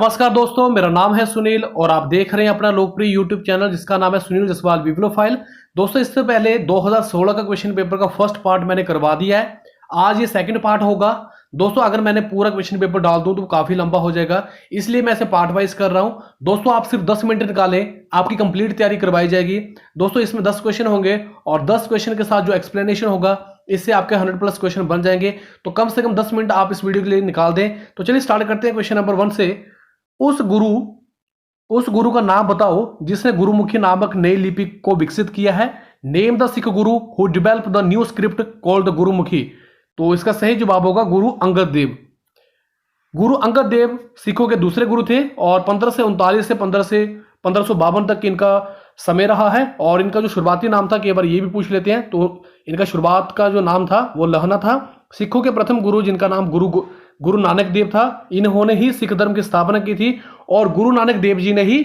नमस्कार दोस्तों, मेरा नाम है सुनील और आप देख रहे हैं अपना लोकप्रिय यूट्यूब चैनल जिसका नाम है सुनील जसवाल बिब्लियोफाइल। दोस्तों, इससे पहले 2016 का क्वेश्चन पेपर का फर्स्ट पार्ट मैंने करवा दिया है। आज ये सेकंड पार्ट होगा। दोस्तों, अगर मैंने पूरा क्वेश्चन पेपर डाल दूं तो काफी लंबा हो जाएगा, इसलिए मैं इसे पार्ट वाइज कर रहा हूं। दोस्तों, आप सिर्फ 10 मिनट निकालें, आपकी कंप्लीट तैयारी करवाई जाएगी। दोस्तों, इसमें 10 क्वेश्चन होंगे और 10 क्वेश्चन के साथ जो एक्सप्लेनेशन होगा इससे आपके 100+ क्वेश्चन बन जाएंगे। तो कम से कम 10 मिनट आप इस वीडियो के लिए निकाल दें। तो चलिए स्टार्ट करते हैं क्वेश्चन नंबर 1 से। उस गुरु का नाम बताओ जिसने गुरुमुखी नामक नई लिपि को विकसित किया है। Name the Sikh Guru who develop the new script called the Gurmukhi. तो इसका सही जवाब होगा गुरु अंगद देव। गुरु अंगद देव सिखों के दूसरे गुरु थे और 1539 से 1552 तक इनका समय रहा है। और इनका जो शुरुआती नाम था, कई बार ये भी पूछ लेते हैं, तो इनका शुरुआत का जो नाम था वो लहना था। सिखों के प्रथम गुरु जिनका नाम गुरु नानक देव था, इन्होंने ही सिख धर्म की स्थापना की थी और गुरु नानक देव जी ने ही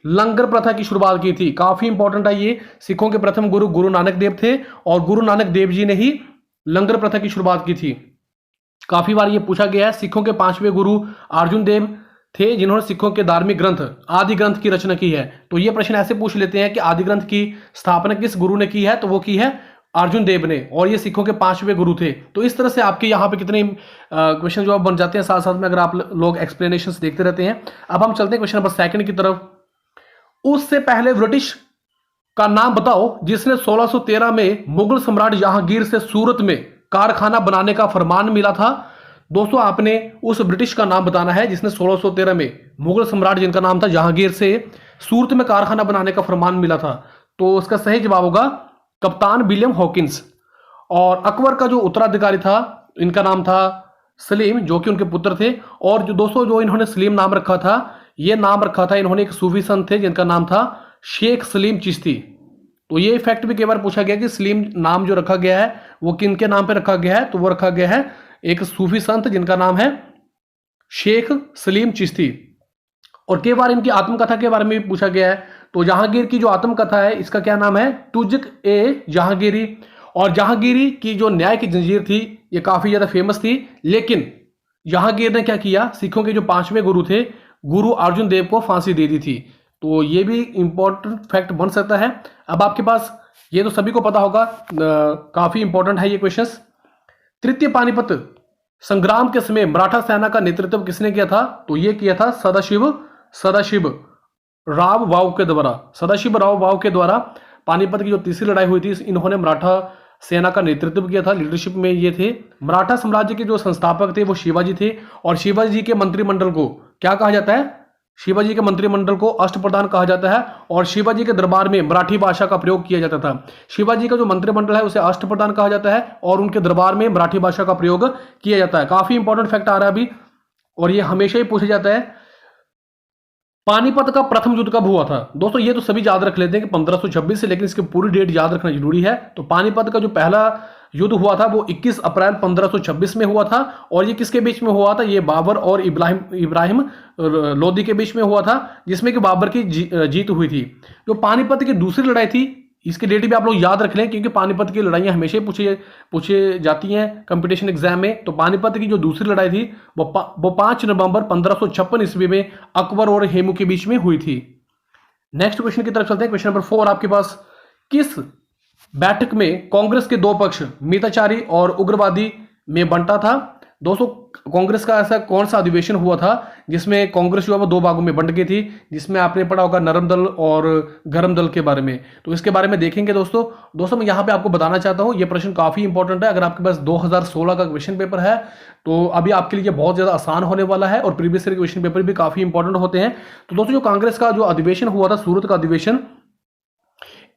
लंगर प्रथा की शुरुआत की थी। काफी इंपॉर्टेंट है ये। सिखों के प्रथम गुरु नानक देव थे और गुरु नानक देव जी ने ही लंगर प्रथा की शुरुआत की थी। काफी बार ये पूछा गया है। सिखों के 5वें गुरु अर्जुन देव थे जिन्होंने सिखों के धार्मिक ग्रंथ आदि ग्रंथ की रचना की है। तो ये प्रश्न ऐसे पूछ लेते हैं कि आदि ग्रंथ की स्थापना किस गुरु ने की है, तो वो की है अर्जुन देव ने, और ये सिखों के 5वें गुरु थे। तो इस तरह से आपके यहाँ पे कितने क्वेश्चन जवाब बन जाते हैं साथ साथ में, अगर आप लोग एक्सप्लेनेशंस देखते रहते हैं। अब हम चलते हैं क्वेश्चन नंबर 2 की तरफ। उससे पहले ब्रिटिश का नाम बताओ जिसने 1613 में मुगल सम्राट जहांगीर से सूरत में कारखाना बनाने का फरमान मिला था। दोस्तों, आपने उस ब्रिटिश का नाम बताना है जिसने 1613 में मुगल सम्राट जिनका नाम था जहांगीर से सूरत में कारखाना बनाने का फरमान मिला था। तो उसका सही जवाब होगा कप्तान विलियम हॉकिंस। और अकबर का जो उत्तराधिकारी था इनका नाम था सलीम, जो कि उनके पुत्र थे। और जो दोस्तों जो इन्होंने सलीम नाम रखा था, ये नाम रखा था इन्होंने एक सूफी संत थे जिनका नाम था शेख सलीम चिश्ती। तो ये फैक्ट भी कई बार पूछा गया कि सलीम नाम जो रखा गया है वो किन के नाम पे रखा गया है, तो वो रखा गया है एक सूफी संत जिनका नाम है शेख सलीम चिश्ती। और कई बार इनकी आत्मकथा के बारे में भी पूछा गया है। तो जहांगीर की जो आत्मकथा है इसका क्या नाम है, तुजक ए जहांगीरी। और जहांगीरी की जो न्याय की जंजीर थी ये काफी ज्यादा फेमस थी। लेकिन जहांगीर ने क्या किया, सिखों के जो 5वें गुरु थे गुरु अर्जुन देव को फांसी दे दी थी। तो ये भी इंपॉर्टेंट फैक्ट बन सकता है। अब आपके पास ये तो सभी को पता होगा, काफी इंपॉर्टेंट है ये क्वेश्चन। तृतीय पानीपत संग्राम के समय मराठा सेना का नेतृत्व किसने किया था, तो ये किया था सदाशिव राव वाव के द्वारा। सदाशिव राव वाव के द्वारा पानीपत की जो तीसरी लड़ाई हुई थी इन्होंने मराठा सेना का नेतृत्व किया था। लीडरशिप में ये थे। मराठा साम्राज्य के जो संस्थापक थे वो शिवाजी थे। और शिवाजी के मंत्रिमंडल को क्या कहा जाता है, शिवाजी के मंत्रिमंडल को अष्टप्रधान कहा जाता है। और शिवाजी के दरबार में मराठी भाषा का प्रयोग किया जाता था। शिवाजी का जो मंत्रिमंडल है उसे अष्टप्रधान कहा जाता है और उनके दरबार में मराठी भाषा का प्रयोग किया जाता है। काफी इंपॉर्टेंट फैक्ट आ रहा है अभी, और ये हमेशा ही पूछा जाता है। पानीपत का प्रथम युद्ध कब हुआ था, दोस्तों ये तो सभी याद रख लेते हैं कि 1526 से, लेकिन इसकी पूरी डेट याद रखना जरूरी है। तो पानीपत का जो पहला युद्ध हुआ था वो 21 अप्रैल 1526 में हुआ था। और ये किसके बीच में हुआ था, ये बाबर और इब्राहिम लोदी के बीच में हुआ था, जिसमें कि बाबर की जीत हुई थी। जो पानीपत की दूसरी लड़ाई थी इसकी डेट भी आप लोग याद रख लें, क्योंकि पानीपत की लड़ाइयां हमेशा ही पूछे जाती हैं कंपटीशन एग्जाम में। तो पानीपत की जो दूसरी लड़ाई थी वो 5 नवंबर 1556 ईस्वी में अकबर और हेमू के बीच में हुई थी। नेक्स्ट क्वेश्चन की तरफ चलते हैं। क्वेश्चन नंबर 4 आपके पास। किस बैठक में कांग्रेस के 2 पक्ष मिताचारी और उग्रवादी में बंटा था। दोस्तों, कांग्रेस का ऐसा कौन सा अधिवेशन हुआ था जिसमें कांग्रेस जो है वो 2 भागों में बंट गई थी, जिसमें आपने पढ़ा होगा नरम दल और गरम दल के बारे में। तो इसके बारे में देखेंगे दोस्तों मैं यहाँ पे आपको बताना चाहता हूँ, ये प्रश्न काफी इंपॉर्टेंट है। अगर आपके पास 2016 का क्वेश्चन पेपर है तो अभी आपके लिए बहुत ज्यादा आसान होने वाला है, और प्रीवियस ईयर क्वेश्चन पेपर भी काफी इंपॉर्टेंट होते हैं। तो दोस्तों, जो कांग्रेस का जो अधिवेशन हुआ था, सूरत का अधिवेशन,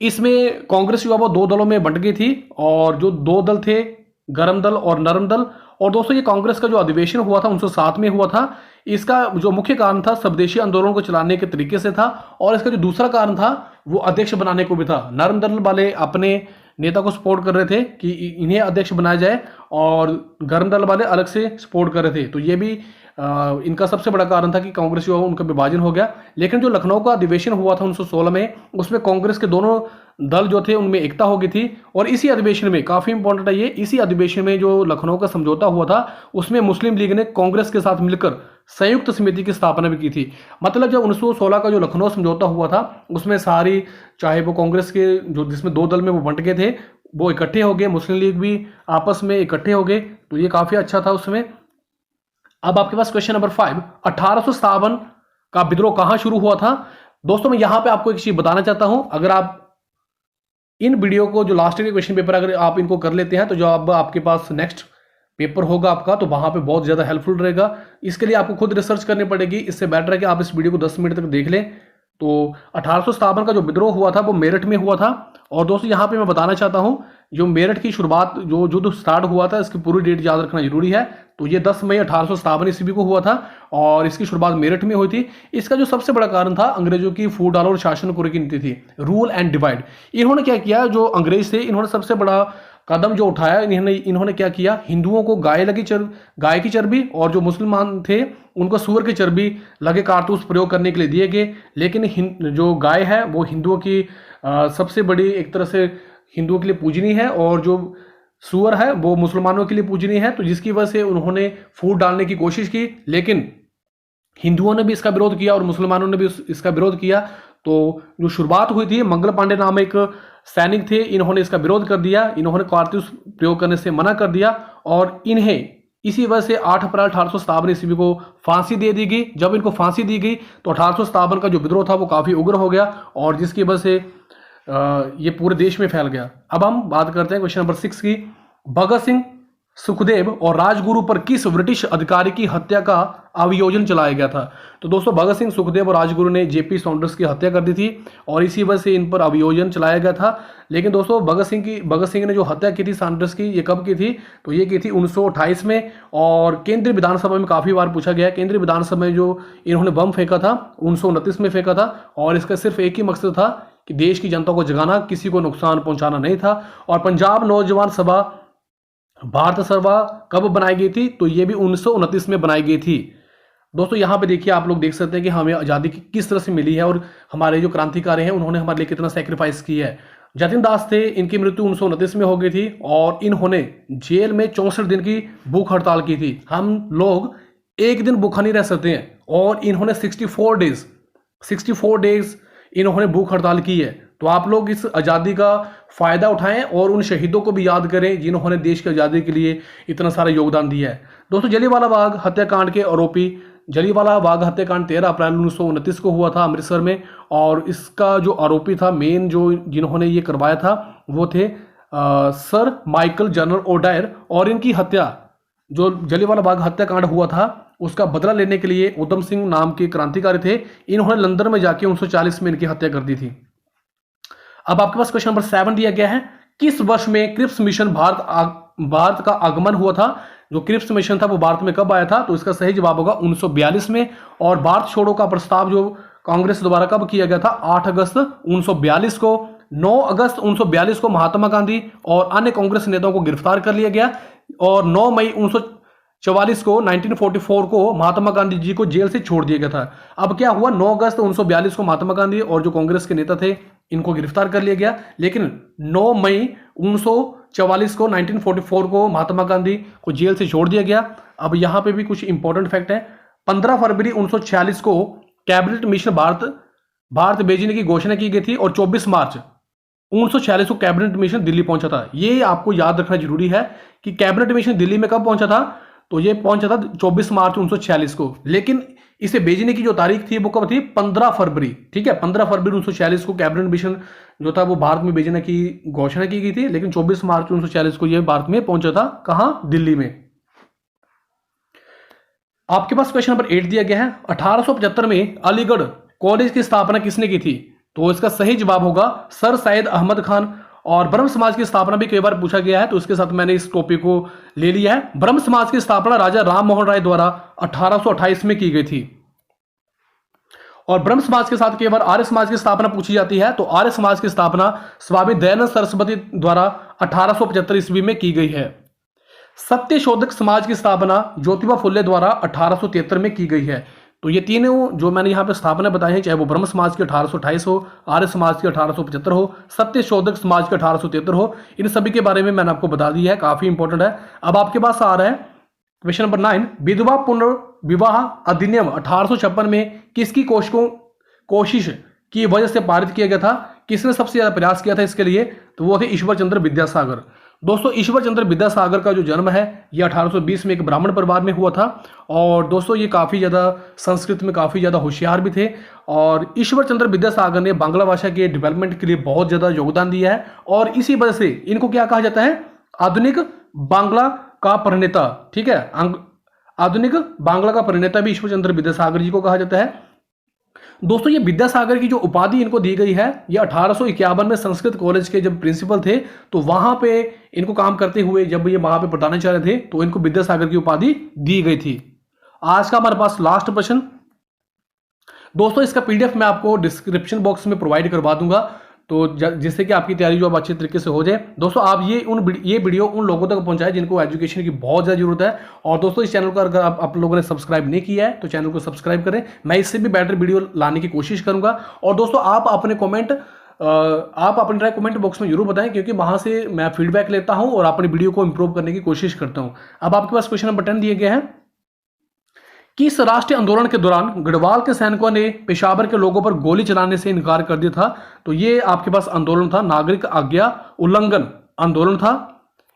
इसमें कांग्रेस जो है वो 2 दलों में बंट गई थी। और जो 2 दल थे, गरम दल और नरम दल। और दोस्तों, ये कांग्रेस का जो अधिवेशन हुआ था 1907 में हुआ था। इसका जो मुख्य कारण था स्वदेशी आंदोलन को चलाने के तरीके से था, और इसका जो दूसरा कारण था वो अध्यक्ष बनाने को भी था। नरम दल वाले अपने नेता को सपोर्ट कर रहे थे कि इन्हें अध्यक्ष बनाया जाए, और गरम दल वाले अलग से सपोर्ट कर रहे थे। तो ये भी इनका सबसे बड़ा कारण था कि कांग्रेस जो उनका विभाजन हो गया। लेकिन जो लखनऊ का अधिवेशन हुआ था 1916 में, उसमें कांग्रेस के दोनों दल जो थे उनमें एकता हो गई थी। और इसी अधिवेशन में, काफ़ी इंपॉर्टेंट है ये, इसी अधिवेशन में जो लखनऊ का समझौता हुआ था उसमें मुस्लिम लीग ने कांग्रेस के साथ मिलकर संयुक्त समिति की स्थापना भी की थी। मतलब जब 1916 का जो लखनऊ समझौता हुआ था उसमें सारी, चाहे वो कांग्रेस के जो जिसमें दो दल में वो बंट गए थे, वो इकट्ठे हो गए, मुस्लिम लीग भी आपस में इकट्ठे हो गए, तो ये काफ़ी अच्छा था उसमें। अब आपके पास क्वेश्चन नंबर 5, 1857 का विद्रोह कहां शुरू हुआ था? दोस्तों मैं यहां पे आपको एक चीज बताना चाहता हूं, अगर आप इन वीडियो को, जो लास्ट के क्वेश्चन पेपर अगर आप इनको कर लेते हैं तो जो अब आपके पास नेक्स्ट पेपर होगा आपका, तो वहां पे बहुत ज़्यादा हेल्पफुल रहेगा। इसके लिए आपको खुद रिसर्च करनी पड़ेगी, इससे बेटर है कि आप इस वीडियो को 10 मिनट तक देख लें। तो 1857 का जो विद्रोह हुआ था वो मेरठ में हुआ था। और दोस्तों यहाँ पे मैं बताना चाहता हूँ, जो मेरठ की शुरुआत, जो युद्ध स्टार्ट हुआ था, इसकी पूरी डेट याद रखना जरूरी है। तो ये 10 मई 1857 ईस्वी को हुआ था और इसकी शुरुआत मेरठ में हुई थी। इसका जो सबसे बड़ा कारण था अंग्रेजों की फूट डालो और शासन कुरे की नीति थी, रूल एंड डिवाइड। इन्होंने क्या किया, जो अंग्रेज थे इन्होंने सबसे बड़ा कदम जो उठाया, इन्होंने क्या किया, हिंदुओं को गाय की चर्बी और जो मुसलमान थे उनको सूअर की चर्बी लगे कारतूस प्रयोग करने के लिए दिए गए। लेकिन जो गाय है वो हिंदुओं की सबसे बड़ी, एक तरह से हिंदुओं के लिए पूजनीय है, और जो सूअर है वो मुसलमानों के लिए पूजनीय है। तो जिसकी वजह से उन्होंने फूट डालने की कोशिश की, लेकिन हिंदुओं ने भी इसका विरोध किया और मुसलमानों ने भी इसका विरोध किया। तो जो शुरुआत हुई थी, मंगल पांडे नाम एक सैनिक थे, इन्होंने इसका विरोध कर दिया, इन्होंने कारतूस प्रयोग करने से मना कर दिया और इन्हें इसी वजह से 8 अप्रैल 1857 ईस्वी को फांसी दे दी गई। जब इनको फांसी दी गई तो 1857 का जो विद्रोह था वो काफ़ी उग्र हो गया और जिसकी वजह से ये पूरे देश में फैल गया। अब हम बात करते हैं क्वेश्चन नंबर 6 की। भगत सिंह, सुखदेव और राजगुरु पर किस ब्रिटिश अधिकारी की हत्या का अभियोजन चलाया गया था? तो दोस्तों भगत सिंह, सुखदेव और राजगुरु ने जेपी सॉन्डर्स की हत्या कर दी थी और इसी वजह से इन पर अभियोजन चलाया गया था। लेकिन दोस्तों भगत सिंह ने जो हत्या की थी सॉन्डर्स की, ये कब की थी? तो ये की थी 1928 में। और केंद्रीय विधानसभा में काफ़ी बार पूछा गया, केंद्रीय विधानसभा में जो इन्होंने बम फेंका था 1929 में फेंका था और इसका सिर्फ एक ही मकसद था कि देश की जनता को जगाना, किसी को नुकसान पहुंचाना नहीं था। और पंजाब नौजवान सभा, भारत सभा कब बनाई गई थी? तो ये भी 1929 में बनाई गई थी। दोस्तों यहाँ पे देखिए, आप लोग देख सकते हैं कि हमें आज़ादी किस तरह से मिली है और हमारे जो क्रांतिकारी हैं उन्होंने हमारे लिए कितना सेक्रीफाइस किया है। जतिन दास थे, इनकी मृत्यु 1929 में हो गई थी और इन्होंने जेल में 64 दिन की भूख हड़ताल की थी। हम लोग एक दिन भूखा नहीं रह सकते हैं और इन्होंने 64 डेज इन्होंने भूख हड़ताल की है। तो आप लोग इस आज़ादी का फ़ायदा उठाएं और उन शहीदों को भी याद करें जिन्होंने देश की आज़ादी के लिए इतना सारा योगदान दिया है। दोस्तों जलियांवाला बाग हत्याकांड के आरोपी, जलियांवाला बाग हत्याकांड 13 अप्रैल 1929 को हुआ था अमृतसर में और इसका जो आरोपी था, मेन जो जिन्होंने ये करवाया था वो थे सर माइकल जनरल ओडायर। और इनकी हत्या, जो जलियांवाला बाग हत्याकांड हुआ था उसका बदला लेने के लिए उधम सिंह नाम के क्रांतिकारी थे, इन्होंने लंदन में जाके 1940 में इनकी हत्या कर दी थी। अब आपके पास क्वेश्चन नंबर 7 दिया गया है, किस वर्ष में क्रिप्स मिशन भारत का आगमन हुआ था? जो क्रिप्स मिशन था वो भारत में कब आया था? तो इसका सही जवाब होगा 1942 में। और भारत छोड़ो का प्रस्ताव जो कांग्रेस द्वारा कब किया गया था? 8 अगस्त 1942 को। 9 अगस्त 1942 को महात्मा गांधी और अन्य कांग्रेस नेताओं को गिरफ्तार कर लिया गया और 9 मई 1944 को 1944 को महात्मा गांधी जी को जेल से छोड़ दिया गया था। अब क्या हुआ, 9 अगस्त 1942 को महात्मा गांधी और जो कांग्रेस के नेता थे इनको गिरफ्तार कर लिया गया, लेकिन 9 मई 1944 को 1944 को महात्मा गांधी को जेल से छोड़ दिया गया। अब यहां पे भी कुछ इंपॉर्टेंट फैक्ट है। 15 फरवरी 1946 को कैबिनेट मिशन भारत भेजने की घोषणा की गई थी और 24 मार्च 1946 को कैबिनेट मिशन दिल्ली पहुंचा था। ये आपको याद रखना जरूरी है कि कैबिनेट मिशन दिल्ली में कब पहुंचा था? तो ये पहुंचा था 24 मार्च 1946 को, लेकिन इसे भेजने की जो तारीख थी वो कब थी? 15 फरवरी। ठीक है, 15 फरवरी 1946 को कैबिनेट मिशन जो था वो भारत में भेजने की घोषणा की गई थी, लेकिन 24 मार्च 1946 को ये भारत में पहुंचा था। कहां? दिल्ली में। आपके पास क्वेश्चन नंबर 8 दिया गया है, 1875 में अलीगढ़ कॉलेज की स्थापना किसने की थी? तो इसका सही जवाब होगा सर सैयद अहमद खान। और ब्रह्म समाज की स्थापना भी कई बार पूछा गया है, तो इसके साथ मैंने इस टॉपिक को ले लिया है। ब्रह्म समाज की स्थापना राजा राम मोहन राय द्वारा 1828 में की गई थी। और ब्रह्म समाज के साथ कई बार आर्य समाज की स्थापना पूछी जाती है, तो आर्य समाज की स्थापना स्वामी दयानंद सरस्वती द्वारा 1875 ईस्वी में की गई है। सत्यशोधक समाज की स्थापना ज्योतिबा फुले द्वारा 1873 में की गई है। तो ये तीनों जो मैंने यहाँ पे स्थापना बताई है, चाहे वो ब्रह्म समाज की 1828 हो, आर्य समाज की 1875 हो, सत्य शोधक समाज की 1873 हो, इन सभी के बारे में मैंने आपको बता दिया है, काफी इंपॉर्टेंट है। अब आपके पास आ रहा है क्वेश्चन नंबर 9, विधवा पुनर्विवाह अधिनियम 1856 में किसकी कोशिश की वजह से पारित किया गया था? किसने सबसे ज्यादा प्रयास किया था इसके लिए? तो वो थे ईश्वर चंद्र विद्यासागर। दोस्तों ईश्वर चंद्र विद्यासागर का जो जन्म है ये 1820 में एक ब्राह्मण परिवार में हुआ था। और दोस्तों ये काफ़ी ज़्यादा संस्कृत में काफ़ी ज़्यादा होशियार भी थे। और ईश्वर चंद्र विद्यासागर ने बांग्ला भाषा के डेवलपमेंट के लिए बहुत ज़्यादा योगदान दिया है। और इसी वजह से इनको क्या कहा जाता है? आधुनिक बांग्ला का प्रणेता। ठीक है, आधुनिक बांग्ला का प्रणेता भी ईश्वर चंद्र विद्यासागर जी को कहा जाता है। दोस्तों ये विद्यासागर की जो उपाधि इनको दी गई है, ये 1851 में संस्कृत कॉलेज के जब प्रिंसिपल थे तो वहां पे इनको काम करते हुए जब ये वहां पे प्रधानाचार्य थे तो इनको विद्यासागर की उपाधि दी गई थी। आज का हमारे पास लास्ट प्रश्न। दोस्तों इसका पीडीएफ मैं आपको डिस्क्रिप्शन बॉक्स में प्रोवाइड करवा दूंगा, तो जिससे कि आपकी तैयारी जो अब अच्छे तरीके से हो जाए। दोस्तों आप ये वीडियो उन लोगों तक पहुंचाएं जिनको एजुकेशन की बहुत ज़्यादा जरूरत है। और दोस्तों इस चैनल को अगर आप लोगों ने सब्सक्राइब नहीं किया है तो चैनल को सब्सक्राइब करें, मैं इससे भी बेटर वीडियो लाने की कोशिश करूंगा। और दोस्तों आप अपने राय कमेंट बॉक्स में जरूर बताएं, क्योंकि वहां से मैं फीडबैक लेता हूं और अपनी वीडियो को इंप्रूव करने की कोशिश करता हूं। अब आपके पास क्वेश्चन नंबर 10 दिए गए हैं। किस राष्ट्रीय आंदोलन के दौरान गढ़वाल के सैनिकों ने पेशावर के लोगों पर गोली चलाने से इनकार कर दिया था? तो ये आपके पास आंदोलन था नागरिक आज्ञा उल्लंघन आंदोलन था।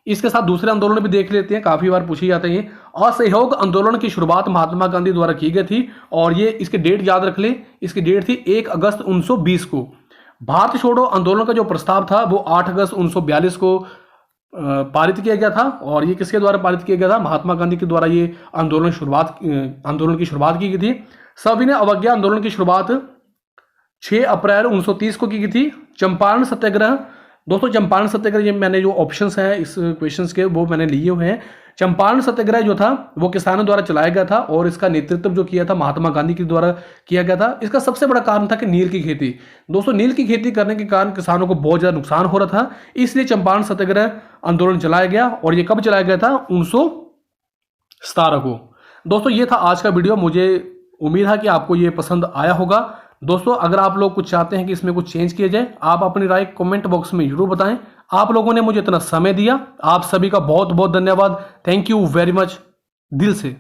इसके साथ दूसरे आंदोलन भी देख लेते हैं, काफी बार पूछे जाते हैं। असहयोग आंदोलन की शुरुआत महात्मा गांधी द्वारा की गई थी और ये इसकी डेट याद रख ले, इसकी डेट थी 1 अगस्त 1920 को। भारत छोड़ो आंदोलन का जो प्रस्ताव था वो 8 अगस्त 1942 को पारित किया गया था। और ये किसके द्वारा पारित किया गया था? महात्मा गांधी के द्वारा ये आंदोलन की शुरुआत की गई थी। सविनय अवज्ञा आंदोलन की शुरुआत 6 अप्रैल 1930 को की गई थी। चंपारण सत्याग्रह। दोस्तों चंपारण सत्याग्रह, ये मैंने जो ऑप्शंस हैं इस क्वेश्चंस के वो मैंने लिए हुए हैं। चंपारण सत्याग्रह जो था वो किसानों द्वारा चलाया गया था और इसका नेतृत्व जो किया था महात्मा गांधी के द्वारा किया गया था। इसका सबसे बड़ा कारण था कि नील की खेती। दोस्तों नील की खेती करने के कारण किसानों को बहुत ज्यादा नुकसान हो रहा था, इसलिए चंपारण सत्याग्रह आंदोलन चलाया गया। और ये कब चलाया गया था? 1917 को। दोस्तों ये था आज का वीडियो। मुझे उम्मीद है कि आपको ये पसंद आया होगा। दोस्तों अगर आप लोग कुछ चाहते हैं कि इसमें कुछ चेंज किया जाए, आप अपनी राय कमेंट बॉक्स में जरूर बताएं। आप लोगों ने मुझे इतना समय दिया, आप सभी का बहुत बहुत धन्यवाद। थैंक यू वेरी मच दिल से।